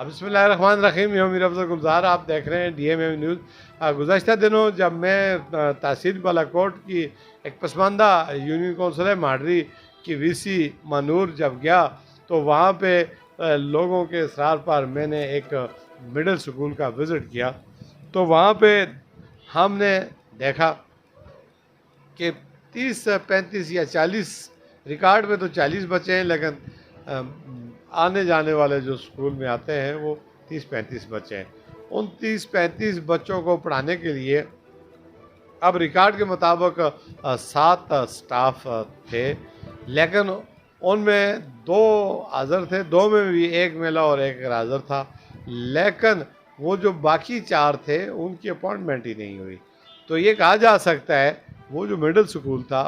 बिस्मिल्लाहिर्रहमानिर्रहीम। मैं मीर अफजल गुलजार, आप देख रहे हैं DMM न्यूज़। गुज़श्ता दिनों जब मैं तहसील बालाकोट की एक पसमानदा यूनियन कौंसिल है माडरी की VC मनूर जब गया तो वहाँ पे लोगों के इसरार पर मैंने एक मिडिल स्कूल का विज़िट किया। तो वहाँ पे हमने देखा कि 30 35 या 40 रिकॉर्ड में तो 40 बच्चे हैं, लेकिन आने जाने वाले जो स्कूल में आते हैं वो 30-35 बच्चे हैं। उन 30-35 बच्चों को पढ़ाने के लिए अब रिकॉर्ड के मुताबिक 7 स्टाफ थे, लेकिन उनमें 2 हाज़िर थे, 2 में भी एक मेला और एक हाज़िर था, लेकिन वो जो बाकी 4 थे उनकी अपॉइंटमेंट ही नहीं हुई। तो ये कहा जा सकता है वो जो मिडिल स्कूल था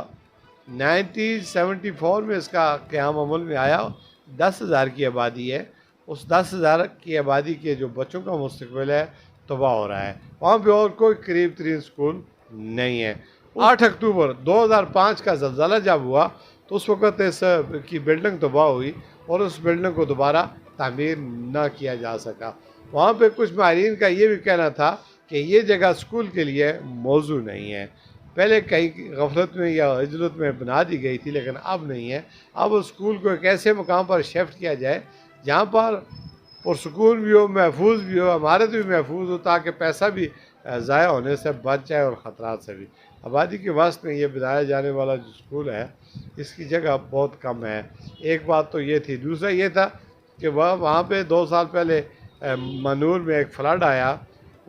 1974 में इसका क़याम अमल में आया। 10,000 की आबादी है, उस 10,000 की आबादी के जो बच्चों का मुस्तकबिल है तबाह हो रहा है। वहाँ पे और कोई करीब तरीन स्कूल नहीं है। 8 अक्टूबर 2005 का ज़लज़ला जब हुआ तो उस वक़्त इस की बिल्डिंग तबाह हुई और उस बिल्डिंग को दोबारा तामीर ना किया जा सका। वहाँ पे कुछ माहिरीन का ये भी कहना था कि ये जगह स्कूल के लिए मौजू नहीं है। पहले कहीं गफलत में या इजलत में बना दी गई थी, लेकिन अब नहीं है। अब उस स्कूल को एक ऐसे मकाम पर शिफ्ट किया जाए जहाँ पर पुरसकून भी हो, महफूज भी हो, इमारत भी महफूज हो, ताकि पैसा भी ज़ाया होने से बच जाए और ख़तरात से भी। आबादी के वास्ते में ये बनाया जाने वाला जो स्कूल है इसकी जगह बहुत कम है। एक बात तो ये थी। दूसरा ये था कि वहाँ पे 2 साल पहले मनूर में एक फ्लड आया।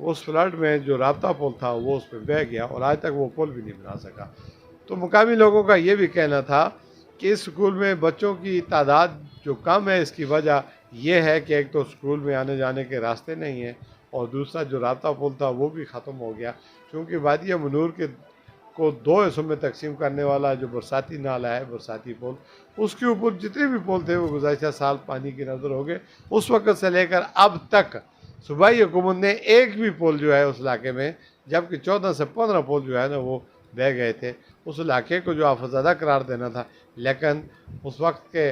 उस फ्लड में जो राब्ता पुल था वो उस पर बह गया और आज तक वो पुल भी नहीं बना सका। तो मुकामी लोगों का ये भी कहना था कि इस स्कूल में बच्चों की तादाद जो कम है इसकी वजह यह है कि एक तो स्कूल में आने जाने के रास्ते नहीं हैं और दूसरा जो राब्ता पुल था वो भी ख़त्म हो गया, क्योंकि वादिया मनूर के को 2 हिस्सों में तकसीम करने वाला जो बरसाती नाला है, बरसाती पुल, उसके ऊपर जितने भी पुल थे वो गुज़श्ता साल पानी की नज़र हो गए। उस वक़्त से लेकर अब तक सूबाई हुकूमत ने एक भी पुल जो है उस इलाके में, जबकि 14 से 15 पुल जो है ना वो बह गए थे। उस इलाके को जो आफतज़दा करार देना था, लेकिन उस वक्त के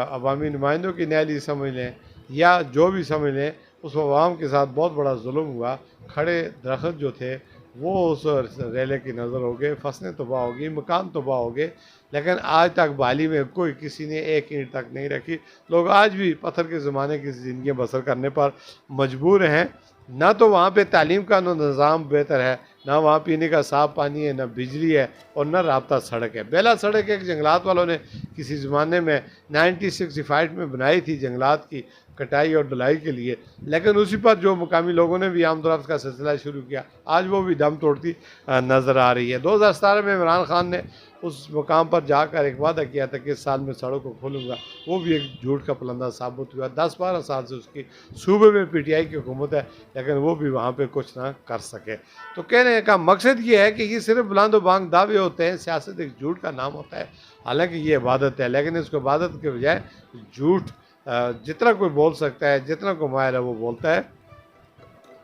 अवामी नुमाइंदों की नैली समझ लें या जो भी समझ लें, उस अवाम के साथ बहुत बड़ा जुल्म हुआ। खड़े दरख्त जो थे वो उस रेले की नज़र हो गए, फसलें तबाह हो गई, मकान तबाह हो गए, लेकिन आज तक बाली में कोई किसी ने एक ईंट तक नहीं रखी। लोग आज भी पत्थर के ज़माने की ज़िंदगी बसर करने पर मजबूर हैं। ना तो वहाँ पे तालीम का निज़ाम बेहतर है, ना वहाँ पीने का साफ़ पानी है, ना बिजली है और ना राब्ता सड़क है। बेला सड़क एक जंगलात वालों ने किसी ज़माने में 1965 में बनाई थी जंगलात की कटाई और ढलाई के लिए, लेकिन उसी पर जो मुकामी लोगों ने भी आमदोरफ्त का सिलसिला शुरू किया, आज वो भी दम तोड़ती नज़र आ रही है। 2017 में इमरान खान ने उस मुकाम पर जाकर एक वादा किया था कि इस साल में सड़क को खोलूँगा, वो भी एक झूठ का पलंदा साबित हुआ। 10-12 साल से उसकी सूबे में PTI की हुकूमत है, लेकिन वो भी वहाँ पे कुछ ना कर सके। तो कहने का मकसद ये है कि ये सिर्फ बुलंद बांग दावे होते हैं, सियासत एक झूठ का नाम होता है। हालांकि ये इबादत है, लेकिन इसको इबादत के बजाय झूठ जितना कोई बोल सकता है, जितना कोई माहिर है वो बोलता है।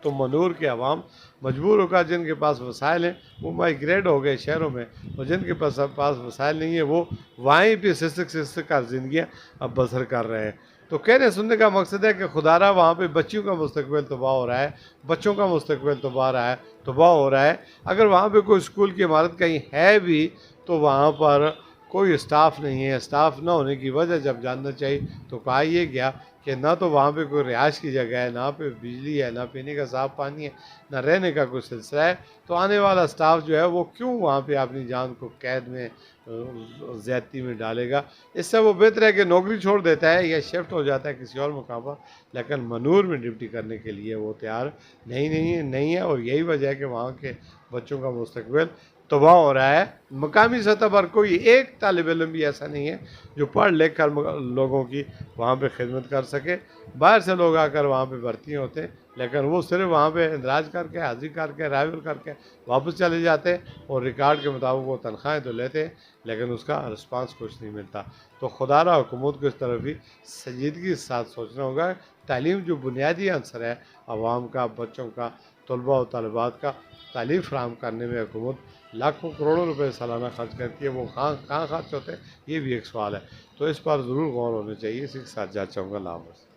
तो मनूर के अवाम मजबूर होकर, जिनके पास वसाइल हैं वो माइग्रेट हो गए शहरों में, और जिनके पास वसाइल नहीं है वो वहीं पर सिसक कर ज़िंदगियाँ अब बसर कर रहे हैं। तो कहने सुनने का मकसद है कि खुदारा वहाँ पे बच्चियों का मुस्तकबिल तबाह हो रहा है, बच्चों का मुस्तकबिल तबाह हो रहा है। अगर वहाँ पे कोई स्कूल की इमारत कहीं है भी तो वहाँ पर कोई स्टाफ नहीं है। स्टाफ ना होने की वजह जब जानना चाहिए तो कहा यह गया कि ना तो वहाँ पे कोई रिहाइश की जगह है, ना पे बिजली है, ना पीने का साफ़ पानी है, ना रहने का कोई सिलसिला है। तो आने वाला स्टाफ जो है वो क्यों वहाँ पे अपनी जान को कैद में ज़्यादती में डालेगा। इससे वो बेहतर है कि नौकरी छोड़ देता है या शिफ्ट हो जाता है किसी और मुकाम पर, लेकिन मनूर में ड्यूटी करने के लिए वो तैयार नहीं है। और यही वजह है कि वहाँ के बच्चों का मुस्तकबिल तबाह हो रहा है। मकामी सतह पर कोई एक तालिब इल्म भी ऐसा नहीं है जो पढ़ लिख कर लोगों की वहाँ पे खिदमत कर सके। बाहर से लोग आकर वहाँ पे भर्ती होते हैं, लेकिन वो सिर्फ वहाँ पे इंदराज करके, हाजिरी करके, राइवल करके वापस चले जाते हैं और रिकॉर्ड के मुताबिक वो तनख्वाहें तो लेते हैं, लेकिन उसका रिस्पांस कुछ नहीं मिलता। तो खुदारा हुकूमत को इस तरफ भी संजीदगी के साथ सोचना होगा। तालीम जो बुनियादी अंसर है आवाम का, बच्चों का, तलबा और तलबात का, तालीम फराहम करने में हुकूमत लाखों करोड़ों रुपए सालाना खर्च करती है, वो कहाँ खर्च होते हैं ये भी एक सवाल है। तो इस पर ज़रूर गौर होना चाहिए। इसी के साथ जा चाहूँगा। अल्लाह हाफ़िज़।